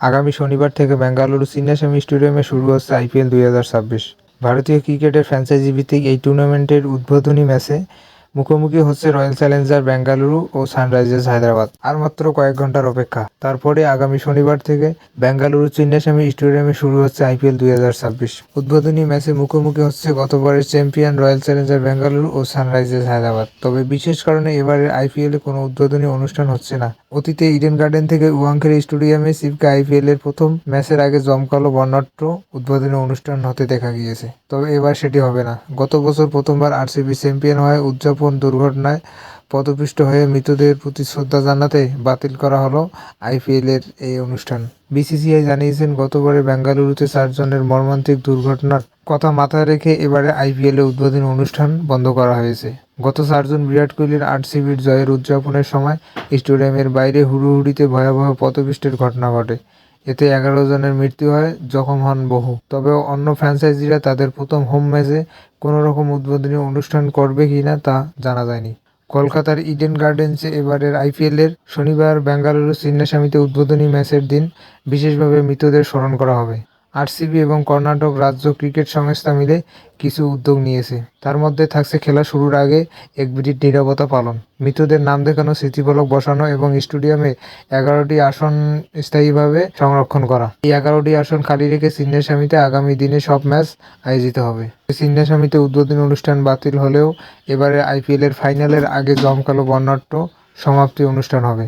আগামী শনিবার থেকে বেঙ্গালুরু চিন্নাস্বামী স্টেডিয়ামে শুরু হচ্ছে আইপিএল 2026। ভারতীয় ক্রিকেটের ফ্র্যাঞ্চাইজি ভিত্তিক এই টুর্নামেন্টের উদ্বোধনী ম্যাচে মুখোমুখি হচ্ছে রয়্যাল চ্যালেঞ্জার বেঙ্গালুরু ও সানরাইজার্স হায়দ্রাবাদ। আর মাত্র কয়েক ঘন্টার অপেক্ষা, তারপরে আগামী শনিবার থেকে বেঙ্গালুরু চিন্নাস্বামী স্টেডিয়ামে শুরু হচ্ছে আইপিএল 2026। উদ্বোধনী ম্যাচে মুখোমুখি হচ্ছে গতবারের চ্যাম্পিয়ন রয়্যাল চ্যালেঞ্জার বেঙ্গালুরু ও সানরাইজার্স হায়দ্রাবাদ। তবে বিশেষ কারণে এবারের আইপিএলে কোনো উদ্বোধনী অনুষ্ঠান হচ্ছে না। অতীতে ইডেন গার্ডেন থেকে ওয়াংখেড়ে স্টেডিয়ামে সিফকে আইপিএলের প্রথম ম্যাচের আগে জমকালো বর্ণাঢ্য উদ্বোধনী অনুষ্ঠান হতে দেখা গিয়েছে, তবে এবার সেটি হবে না। গত বছর প্রথমবার আরসিবি চ্যাম্পিয়ন হওয়ায় উদযাপন দুর্ঘটনায় পদপিষ্ট হয়ে মৃতদের প্রতি শ্রদ্ধা জানাতে বাতিল করা হলো আইপিএলের এই অনুষ্ঠান। বিসিসিআই জানিয়েছেন, গতবারে বেঙ্গালুরুতে 4 জনের মর্মান্তিক দুর্ঘটনার কথা মাথায় রেখে এবারে আইপিএলের উদ্বোধনী অনুষ্ঠান বন্ধ করা হয়েছে। গত 4 জুন বিরাট কোহলির আরসিবির জয়ের উদযাপনের সময় স্টেডিয়ামের বাইরে হুড়োহুড়িতে ভয়াবহ পদপিষ্টের ঘটনা ঘটে। এতে 11 জনের মৃত্যু হয়, জখম হন বহু। তবে অন্য ফ্র্যাঞ্চাইজিরা তাদের প্রথম হোম ম্যাচে কোনোরকম উদ্বোধনী অনুষ্ঠান করবে কিনা তা জানা যায়নি। কলকাতার ইডেন গার্ডেন্সে এবারের আইপিএলের শনিবার বেঙ্গালুরু চিন্নাস্বামীতে উদ্বোধনী ম্যাচের দিন বিশেষভাবে মৃতদের স্মরণ করা হবে। আরসিবি এবং কর্ণাটক রাজ্য ক্রিকেট সংস্থা মিলে কিছু উদ্যোগ নিয়েছে। তার মধ্যে থাকছে খেলা শুরুর আগে 1 মিনিট নীরবতা পালন, মৃতদের নাম দেখানো, স্মৃতিফলক বসানো এবং স্টেডিয়ামে 11টি আসন স্থায়ীভাবে সংরক্ষণ করা। এই 11টি আসন খালি রেখে চিন্নাস্বামীতে আগামী দিনে সব ম্যাচ আয়োজিত হবে। চিন্নাস্বামীতে উদ্বোধনী অনুষ্ঠান বাতিল হলেও এবারের আইপিএলের ফাইনালের আগে জমকালো বর্ণাঢ্য সমাপ্তি অনুষ্ঠান হবে।